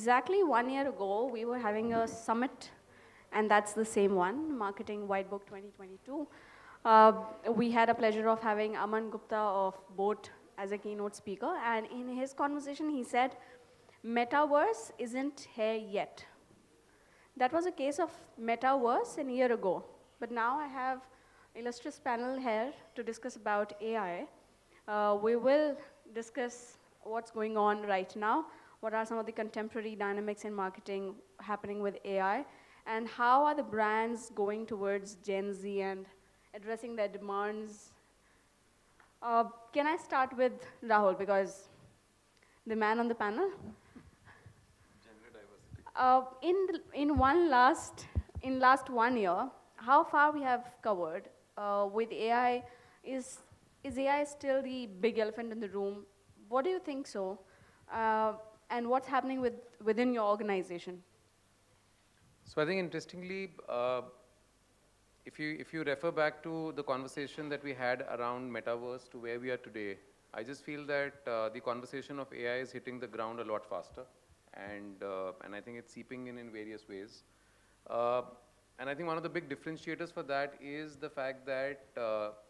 Exactly 1 year ago, we were having a summit, and that's the same one, Marketing White Book 2022. Uh, we had a pleasure of having Aman Gupta of Boat as a keynote speaker, and in his conversation, he said, Metaverse isn't here yet. That was a case of Metaverse a year ago, but now I have illustrious panel here to discuss about AI. We will discuss what's going on right now, what are some of the contemporary dynamics in marketing happening with AI, and how are the brands going towards Gen Z and addressing their demands. Can I start with Rahul, because the man on the panel? In last 1 year, how far we have covered with AI? Is is AI still the big elephant in the room? What do you think so? Uh, and what's happening within your organization? So I think interestingly, if you refer back to the conversation that we had around metaverse to where we are today, I just feel that the conversation of AI is hitting the ground a lot faster, and I think it's seeping in various ways. Uh, and I think one of the big differentiators for that is the fact that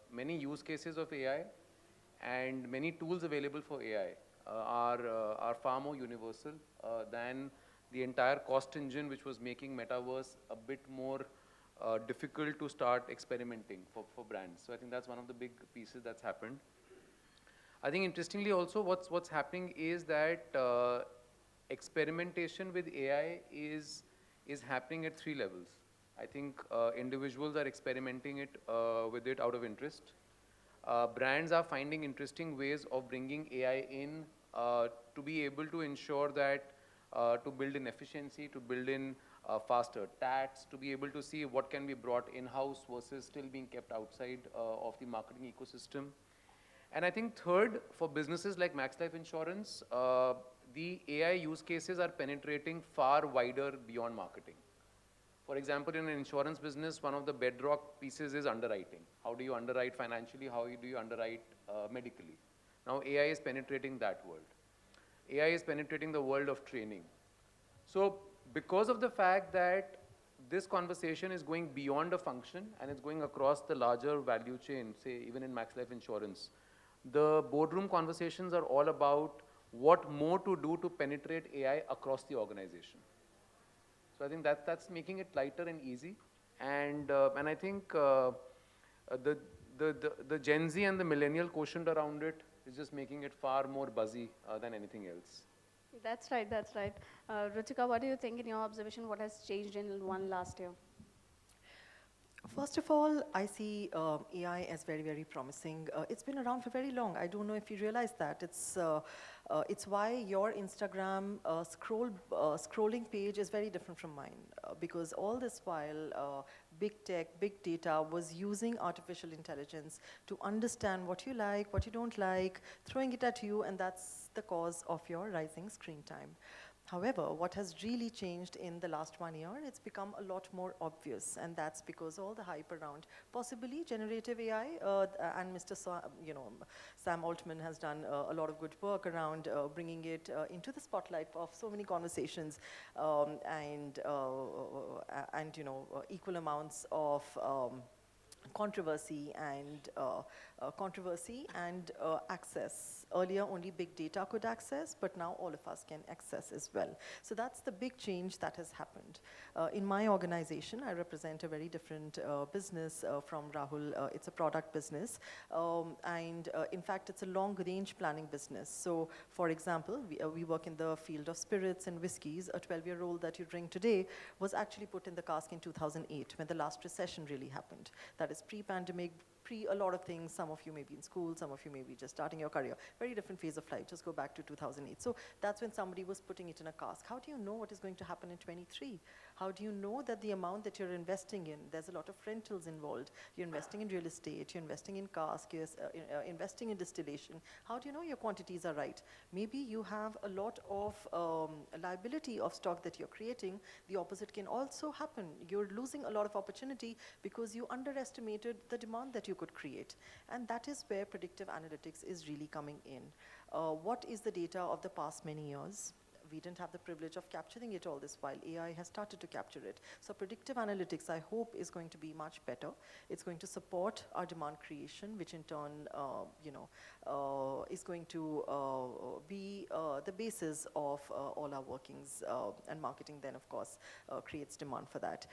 many use cases of AI and many tools available for AI are far more universal than the entire cost engine, which was making metaverse a bit more difficult to start experimenting for brands. So I think that's one of the big pieces that's happened. I think interestingly also what's happening is that experimentation with AI is happening at three levels. I think individuals are experimenting with it out of interest. Brands are finding interesting ways of bringing AI in to be able to ensure that to build in efficiency, to build in faster TATs, to be able to see what can be brought in-house versus still being kept outside of the marketing ecosystem. And I think third, for businesses like Max Life Insurance, the AI use cases are penetrating far wider beyond marketing. For example, in an insurance business, one of the bedrock pieces is underwriting. How do you underwrite financially? How do you underwrite medically? Now AI is penetrating that world. AI is penetrating the world of training. So because of the fact that this conversation is going beyond a function and it's going across the larger value chain, say even in Max Life Insurance, the boardroom conversations are all about what more to do to penetrate AI across the organization. So I think that's making it lighter and easy, and I think the, the Gen Z and the millennial quotient around it is just making it far more buzzy than anything else. That's right, that's right. Ruchika, what do you think in your observation? What has changed in one last year? First of all, I see AI as very, very promising. It's been around for very long. I don't know if you realize that. It's why your Instagram scrolling page is very different from mine. Because all this while, big tech, big data was using artificial intelligence to understand what you like, what you don't like, throwing it at you, and that's the cause of your rising screen time. However, what has really changed in the last 1 year, it's become a lot more obvious, and that's because all the hype around possibly generative AI, and Sam Altman has done a lot of good work around bringing it into the spotlight of so many conversations, equal amounts of controversy and access. Earlier, only big data could access, but now all of us can access as well. So that's the big change that has happened. In my organization, I represent a very different business from Rahul. It's a product business, in fact, it's a long-range planning business. So, for example, we work in the field of spirits and whiskeys. A 12-year-old that you drink today was actually put in the cask in 2008, when the last recession really happened. That is pre-pandemic, a lot of things. Some of you may be in school, some of you may be just starting your career. Very different phase of life. Just go back to 2008. So that's when somebody was putting it in a cask. How do you know what is going to happen in 23? How do you know that the amount that you're investing in, there's a lot of rentals involved. You're investing in real estate, you're investing in cask, you're investing in distillation. How do you know your quantities are right? Maybe you have a lot of liability of stock that you're creating. The opposite can also happen. You're losing a lot of opportunity because you underestimated the demand that you could create. And that is where predictive analytics is really coming in. What is the data of the past many years? We didn't have the privilege of capturing it all this while. AI has started to capture it. So predictive analytics, I hope, is going to be much better. It's going to support our demand creation, which in turn, is going to be the basis of all our workings, and marketing then, of course, creates demand for that.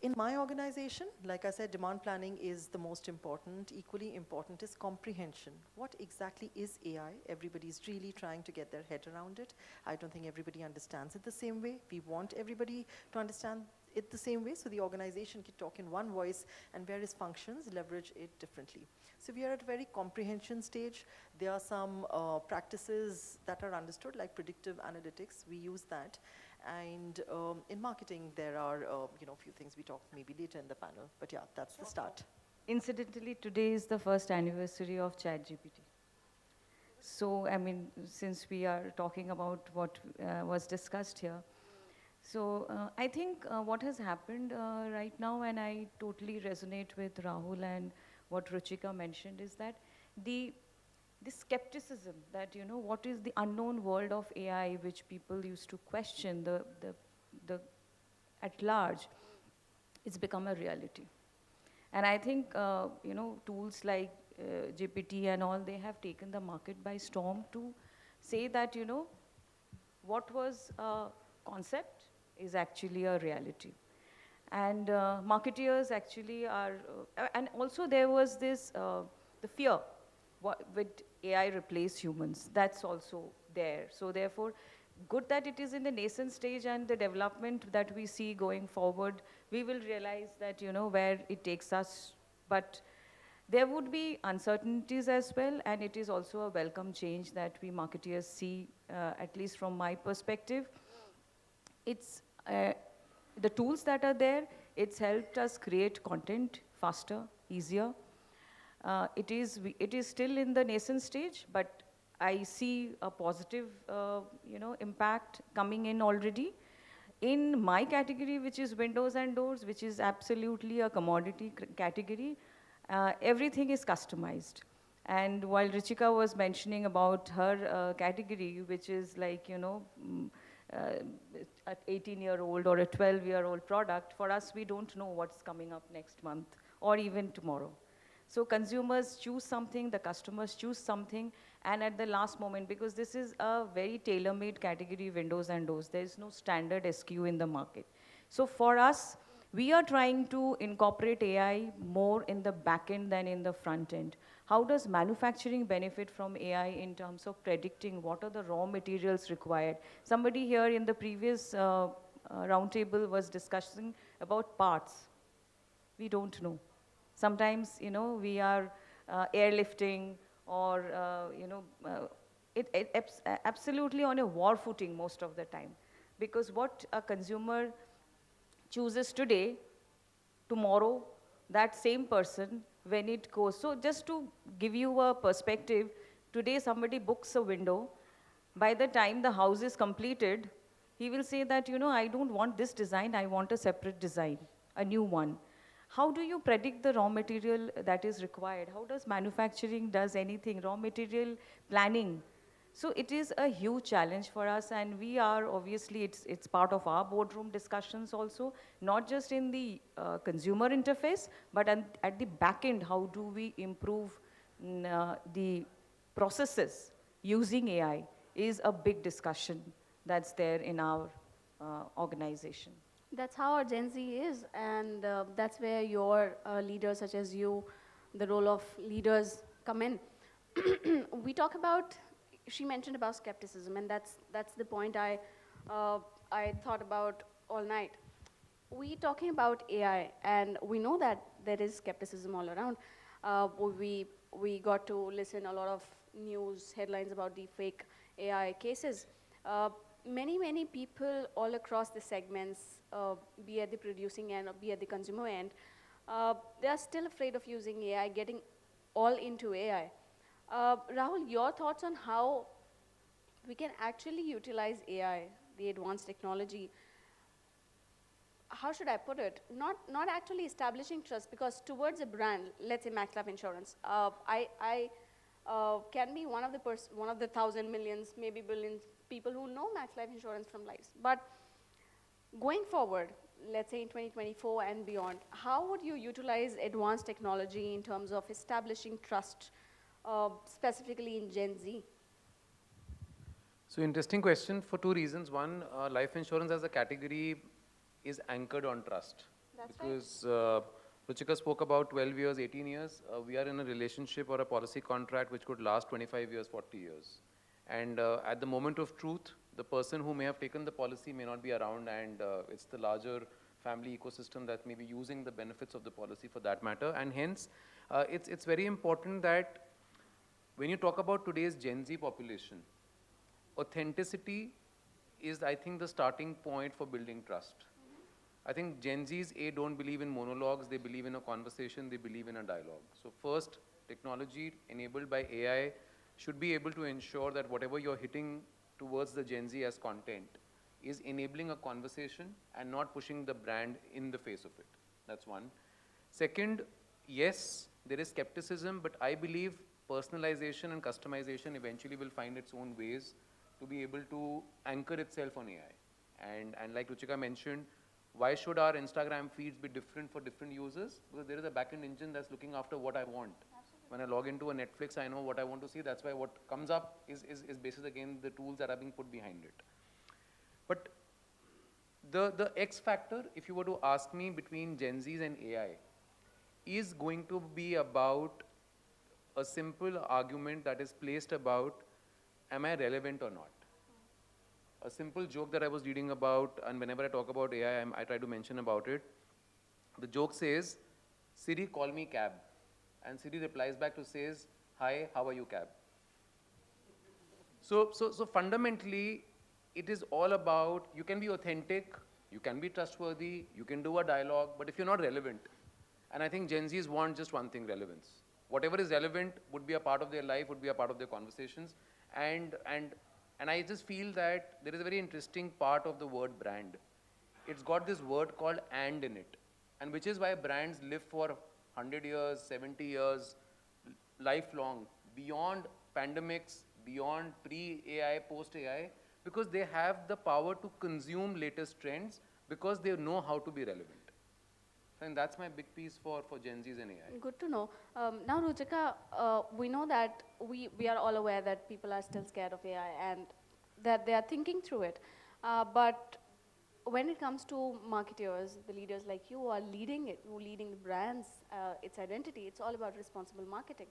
In my organization, like I said, demand planning is the most important. Equally important is comprehension. What exactly is AI? Everybody's really trying to get their head around it. I don't think everybody understands it the same way. We want everybody to understand it the same way, so the organization can talk in one voice and various functions leverage it differently. So we are at a very comprehension stage. There are some practices that are understood, like predictive analytics. We use that. And in marketing, there are a few things we talk maybe later in the panel. But yeah, that's the start. Incidentally, today is the first anniversary of ChatGPT. So, I mean, since we are talking about what was discussed here, so I think what has happened right now, and I totally resonate with Rahul and what Ruchika mentioned, is that the skepticism that, what is the unknown world of AI, which people used to question the at large, it's become a reality. And I think, tools like GPT and all, they have taken the market by storm to say that, what was a concept is actually a reality. And marketeers actually are, and also there was this, the fear, would AI replace humans? That's also there. So therefore, good that it is in the nascent stage, and the development that we see going forward, we will realize that, where it takes us. But there would be uncertainties as well, and it is also a welcome change that we marketeers see, at least from my perspective. It's the tools that are there, it's helped us create content faster, easier. It is still in the nascent stage, but I see a positive, impact coming in already. In my category, which is windows and doors, which is absolutely a commodity category, everything is customized. And while Ruchika was mentioning about her category, which is like, an 18-year-old or a 12-year-old product, for us, we don't know what's coming up next month or even tomorrow. So consumers choose something, the customers choose something, and at the last moment, because this is a very tailor-made category, windows and doors, there is no standard SKU in the market. So for us, we are trying to incorporate AI more in the back end than in the front end. How does manufacturing benefit from AI in terms of predicting what are the raw materials required? Somebody here in the previous roundtable was discussing about parts. We don't know. Sometimes, we are airlifting or, it's absolutely on a war footing most of the time. Because what a consumer chooses today, tomorrow, that same person, when it goes. So just to give you a perspective, today somebody books a window. By the time the house is completed, he will say that, I don't want this design, I want a separate design, a new one. How do you predict the raw material that is required? How does manufacturing does anything? Raw material planning. So it is a huge challenge for us, and we are obviously, it's part of our boardroom discussions also, not just in the consumer interface, but at the back end, how do we improve the processes using AI is a big discussion that's there in our organization. That's how our Gen Z is, and that's where your leaders such as you, the role of leaders come in. We talk about, she mentioned about skepticism, and that's the point I thought about all night. We talking about AI, and we know that there is skepticism all around. We got to listen a lot of news headlines about the fake AI cases. Many people all across the segments, be at the producing end or be at the consumer end, they are still afraid of using AI, getting all into AI. Rahul, your thoughts on how we can actually utilize AI, the advanced technology? How should I put it? Not actually establishing trust, because towards a brand, let's say Max Life Insurance, can be one of the thousand millions, maybe billions people who know Max Life Insurance from lives. But going forward, let's say in 2024 and beyond, how would you utilize advanced technology in terms of establishing trust, specifically in Gen Z? So interesting question for two reasons. One, life insurance as a category is anchored on trust. That's right. Because Ruchika spoke about 12 years, 18 years. We are in a relationship or a policy contract which could last 25 years, 40 years. And at the moment of truth, the person who may have taken the policy may not be around, and it's the larger family ecosystem that may be using the benefits of the policy for that matter. And hence, it's very important that when you talk about today's Gen Z population, authenticity is, I think, the starting point for building trust. I think Gen Zs, don't believe in monologues, they believe in a conversation, they believe in a dialogue. So first, technology enabled by AI should be able to ensure that whatever you're hitting towards the Gen Z as content is enabling a conversation and not pushing the brand in the face of it. That's one. Second, yes, there is skepticism, but I believe personalization and customization eventually will find its own ways to be able to anchor itself on AI. And like Ruchika mentioned, why should our Instagram feeds be different for different users? Because there is a backend engine that's looking after what I want. Absolutely. When I log into a Netflix, I know what I want to see. That's why what comes up is basis again the tools that are being put behind it. But the X factor, if you were to ask me between Gen Zs and AI, is going to be about a simple argument that is placed about, am I relevant or not? A simple joke that I was reading about, and whenever I talk about AI, I try to mention about it. The joke says, Siri, call me cab. And Siri replies back to says, hi, how are you, cab? So fundamentally, it is all about, you can be authentic, you can be trustworthy, you can do a dialogue, but if you're not relevant, and I think Gen Zs want just one thing, relevance. Whatever is relevant would be a part of their life, would be a part of their conversations. And I just feel that there is a very interesting part of the word brand. It's got this word called and in it. And which is why brands live for 100 years, 70 years, lifelong, beyond pandemics, beyond pre-AI, post-AI, because they have the power to consume latest trends because they know how to be relevant. And that's my big piece for Gen Zs and AI. Good to know. Now, Ruchika, we know that we are all aware that people are still scared of AI and that they are thinking through it. But when it comes to marketers, the leaders like you are leading it, who leading the brands, its identity, it's all about responsible marketing.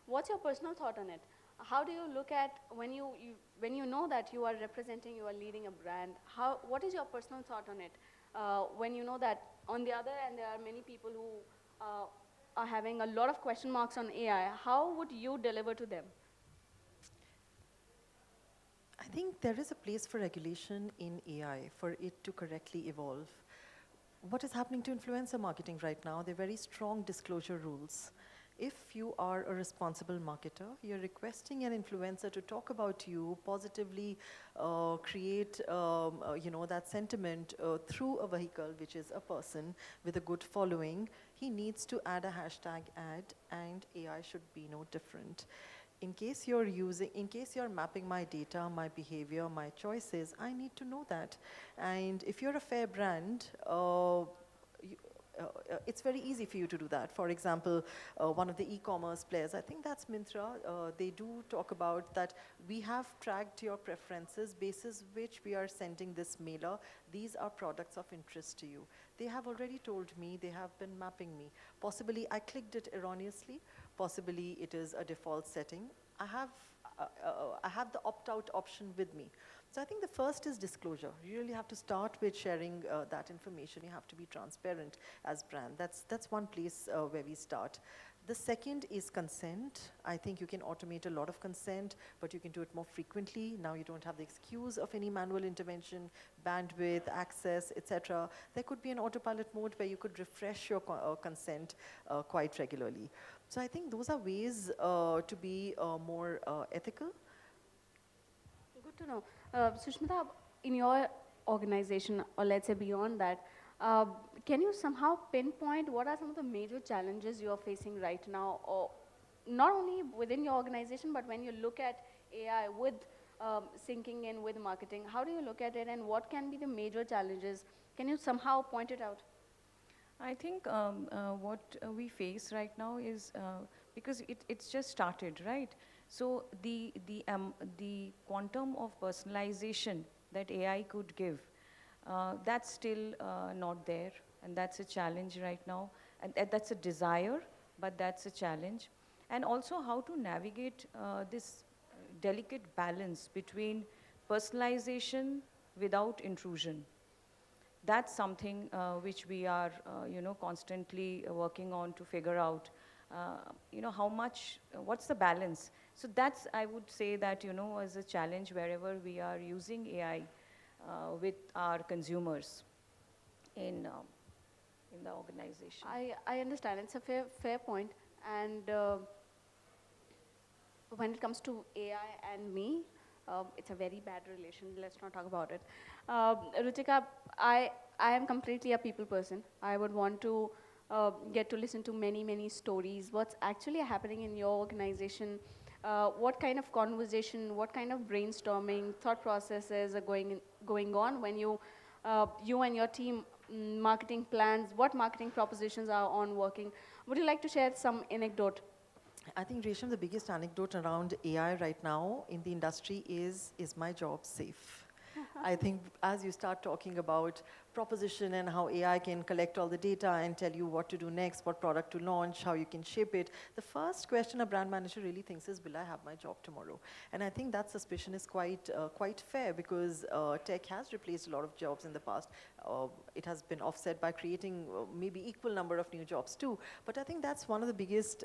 What's your personal thought on it? How do you look at when you know that you are representing, you are leading a brand? What is your personal thought on it? When you know that on the other end there are many people who are having a lot of question marks on AI, how would you deliver to them? I think there is a place for regulation in AI for it to correctly evolve. What is happening to influencer marketing right now? There are very strong disclosure rules. If you are a responsible marketer, you're requesting an influencer to talk about you, positively create that sentiment through a vehicle, which is a person with a good following, he needs to add a hashtag ad, and AI should be no different. In case you're mapping my data, my behavior, my choices, I need to know that. And if you're a fair brand, it's very easy for you to do that. For example, one of the e-commerce players, I think that's Myntra, they do talk about that we have tracked your preferences basis which we are sending this mailer. These are products of interest to you. They have already told me, they have been mapping me. Possibly I clicked it erroneously, possibly it is a default setting. I have the opt-out option with me. So I think the first is disclosure. You really have to start with sharing that information. You have to be transparent as brand. That's one place where we start. The second is consent. I think you can automate a lot of consent, but you can do it more frequently. Now you don't have the excuse of any manual intervention, bandwidth, access, etc. There could be an autopilot mode where you could refresh your consent quite regularly. So I think those are ways to be more ethical. Good to know. Sushmita, in your organization, or let's say beyond that, can you somehow pinpoint what are some of the major challenges you are facing right now, or not only within your organization, but when you look at AI with syncing in with marketing, how do you look at it and what can be the major challenges? Can you somehow point it out? I think what we face right now is because it's just started, right? So the quantum of personalization that AI could give, that's still not there, and that's a challenge right now, and that's a desire, but that's a challenge, and also how to navigate this delicate balance between personalization without intrusion. That's something which we are, constantly working on to figure out, how much, what's the balance. So that's, I would say that, as a challenge wherever we are using AI with our consumers in the organization. I understand. It's a fair point. And when it comes to AI and me, it's a very bad relation. Let's not talk about it. Ruchika, I am completely a people person. I would want to get to listen to many stories. What's actually happening in your organization? What kind of conversation, what kind of brainstorming, thought processes are going on when you and your team marketing plans, what marketing propositions are on working? Would you like to share some anecdote? I think, Resham, the biggest anecdote around AI right now in the industry is my job safe? I think as you start talking about proposition and how AI can collect all the data and tell you what to do next, what product to launch, how you can shape it, the first question a brand manager really thinks is, will I have my job tomorrow? And I think that suspicion is quite fair, because tech has replaced a lot of jobs in the past. It has been offset by creating maybe equal number of new jobs too. But I think that's one of the biggest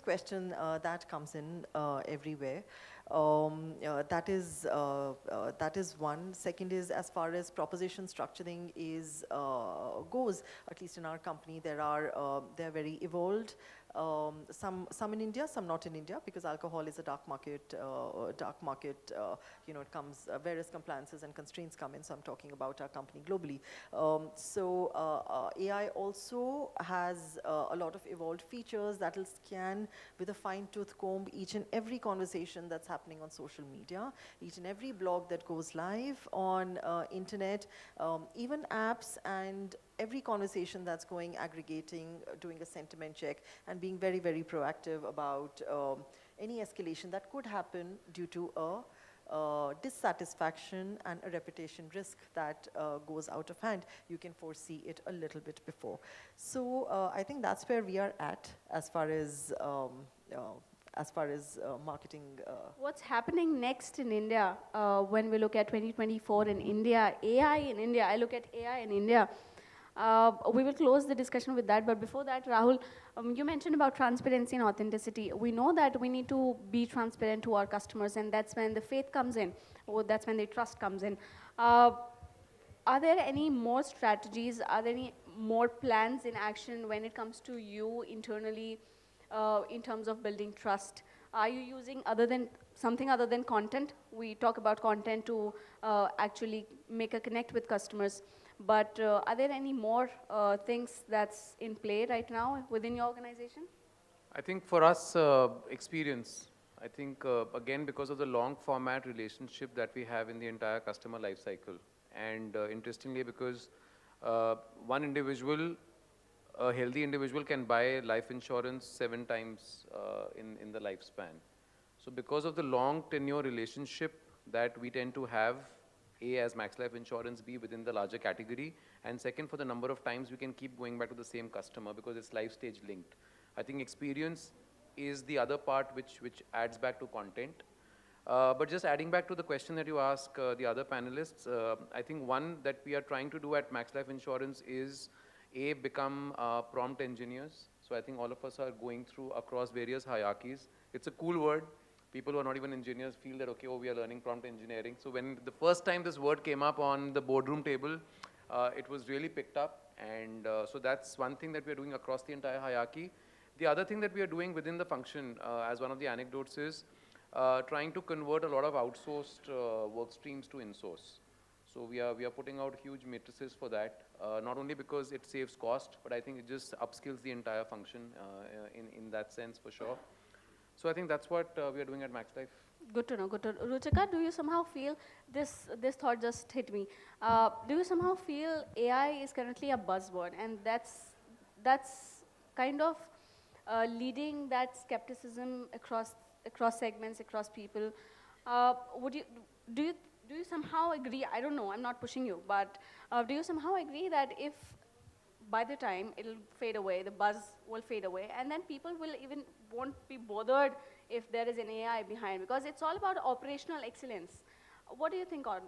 question that comes in everywhere. That is one. Second is, as far as proposition structuring goes, at least in our company, they're very evolved. Some in India, some not in India, because alcohol is a dark market. It comes, various compliances and constraints come in. So I'm talking about our company globally. AI also has a lot of evolved features that will scan with a fine-tooth comb each and every conversation that's happening on social media, each and every blog that goes live on internet, even apps, and every conversation that's going, aggregating, doing a sentiment check, and being very proactive about any escalation that could happen due to a dissatisfaction and a reputation risk that goes out of hand. You can foresee it a little bit before. So I think that's where we are at as far as marketing. What's happening next in India when we look at 2024 in India, AI in India? I look at AI in India. We will close the discussion with that, but before that, Rahul, you mentioned about transparency and authenticity. We know that we need to be transparent to our customers, and that's when the faith comes in, or that's when the trust comes in. Are there any more strategies? Are there any more plans in action when it comes to you internally in terms of building trust? Are you using something other than content? We talk about content to actually make a connect with customers. But are there any more things that's in play right now within your organization? I think for us, experience. I think, again, because of the long format relationship that we have in the entire customer life cycle. And interestingly, because one individual, a healthy individual, can buy life insurance 7 times in the lifespan. So because of the long tenure relationship that we tend to have, A, as Max Life Insurance, B, within the larger category, and second, for the number of times we can keep going back to the same customer because it's life stage linked. I think experience is the other part which adds back to content. But just adding back to the question that you asked the other panelists, I think one that we are trying to do at Max Life Insurance is, A, become prompt engineers. So I think all of us are going through across various hierarchies. It's a cool word. People who are not even engineers feel that, okay, we are learning prompt engineering. So when the first time this word came up on the boardroom table, it was really picked up. And so that's one thing that we're doing across the entire hierarchy. The other thing that we are doing within the function, as one of the anecdotes is, trying to convert a lot of outsourced work streams to in-source. So we are putting out huge matrices for that. not only because it saves cost, but I think it just upskills the entire function in that sense for sure. So I think that's what we are doing at Max Life. Good to know, good to know. Ruchika, do you somehow feel, this thought just hit me, do you somehow feel AI is currently a buzzword, and that's kind of leading that skepticism across segments, across people? Would you, do you, do you somehow agree, I don't know, I'm not pushing you, but do you somehow agree that if by the time it'll fade away, the buzz will fade away, and then people will even won't be bothered if there is an AI behind, because it's all about operational excellence. What do you think on?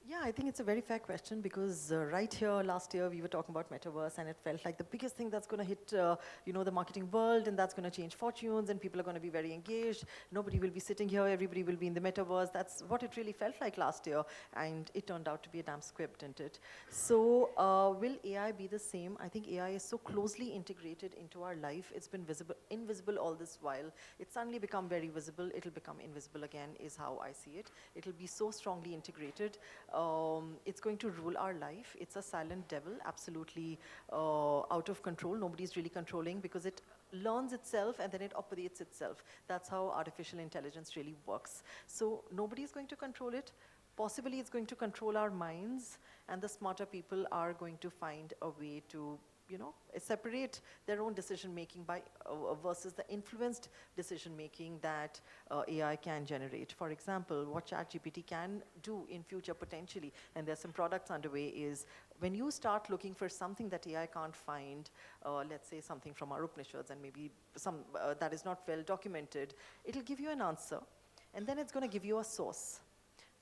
Yeah, I think it's a very fair question because right here last year we were talking about metaverse and it felt like the biggest thing that's going to hit the marketing world, and that's going to change fortunes and people are going to be very engaged. Nobody will be sitting here, everybody will be in the metaverse. That's what it really felt like last year, and it turned out to be a damn squib, didn't it? So will AI be the same? I think AI is so closely integrated into our life. It's been invisible all this while. It's suddenly become very visible. It'll become invisible again is how I see it. It'll be so strongly integrated. It's going to rule our life. It's a silent devil, absolutely out of control. Nobody's really controlling because it learns itself and then it operates itself. That's how artificial intelligence really works. So nobody's going to control it. Possibly it's going to control our minds, and the smarter people are going to find a way to separate their own decision making by versus the influenced decision making that AI can generate. For example, what ChatGPT can do in future potentially, and there's some products underway, is when you start looking for something that AI can't find, let's say something from our Upanishads and maybe some that is not well documented, it'll give you an answer, and then it's going to give you a source.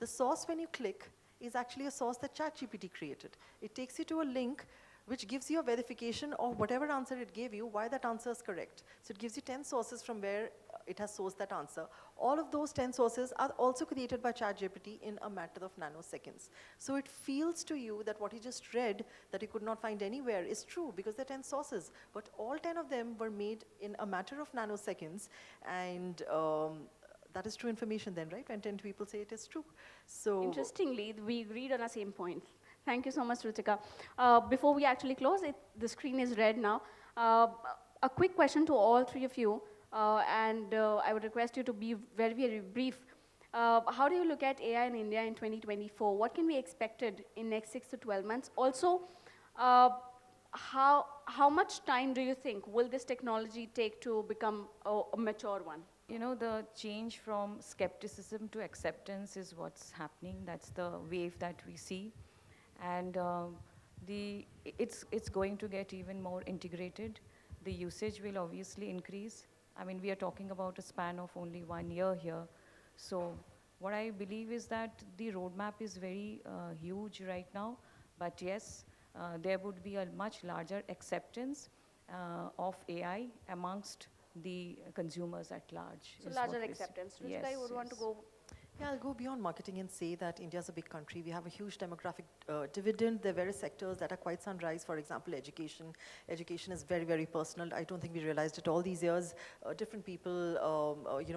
The source, when you click, is actually a source that ChatGPT created. It takes you to a link which gives you a verification of whatever answer it gave you, why that answer is correct. So it gives you 10 sources from where it has sourced that answer. All of those 10 sources are also created by ChatGPT in a matter of nanoseconds. So it feels to you that what you just read that you could not find anywhere is true because there are 10 sources, but all 10 of them were made in a matter of nanoseconds, and that is true information then, right? When 10 people say it is true. So Interestingly, we agreed on the same point. Thank you so much, Ruchika. Before we actually close, the screen is red now. A quick question to all three of you, and I would request you to be very, very brief. How do you look at AI in India in 2024? What can be expected in next 6 to 12 months? Also, how much time do you think will this technology take to become a mature one? The change from skepticism to acceptance is what's happening. That's the wave that we see. And it's going to get even more integrated. The usage will obviously increase. I mean, we are talking about a span of only 1 year here. So what I believe is that the roadmap is very huge right now. But yes, there would be a much larger acceptance of AI amongst the consumers at large. So larger acceptance. Ruchika, Yes, you would want to yes. go? yeah, I'll go beyond marketing and say that India is a big country. We have a huge demographic dividend. There are various sectors that are quite sunrise. For example, education. Education is very, very personal. I don't think we realized it all these years. Different people,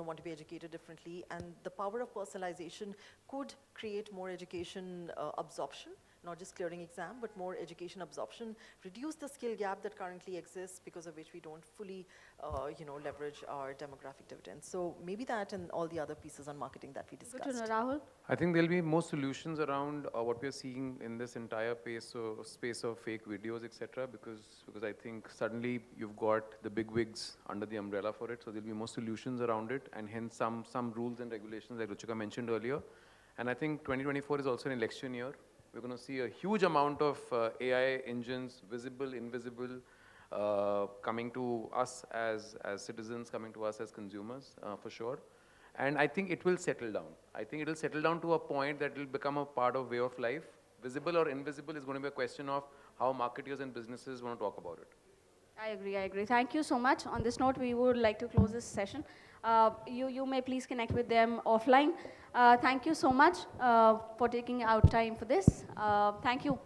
want to be educated differently, and the power of personalization could create more education absorption. Not just clearing exam, but more education absorption, reduce the skill gap that currently exists because of which we don't fully, leverage our demographic dividends. So maybe that and all the other pieces on marketing that we discussed. Good to know, Rahul. I think there'll be more solutions around what we're seeing in this entire space of fake videos, etc. Because I think suddenly you've got the big wigs under the umbrella for it, so there'll be more solutions around it, and hence some rules and regulations like Ruchika mentioned earlier. And I think 2024 is also an election year. We're going to see a huge amount of AI engines, visible, invisible, coming to us as citizens, coming to us as consumers, for sure. And I think it will settle down. I think it will settle down to a point that it will become a part of way of life. Visible or invisible is going to be a question of how marketers and businesses want to talk about it. I agree. Thank you so much. On this note, we would like to close this session. You may please connect with them offline. Thank you so much for taking out time for this. Thank you.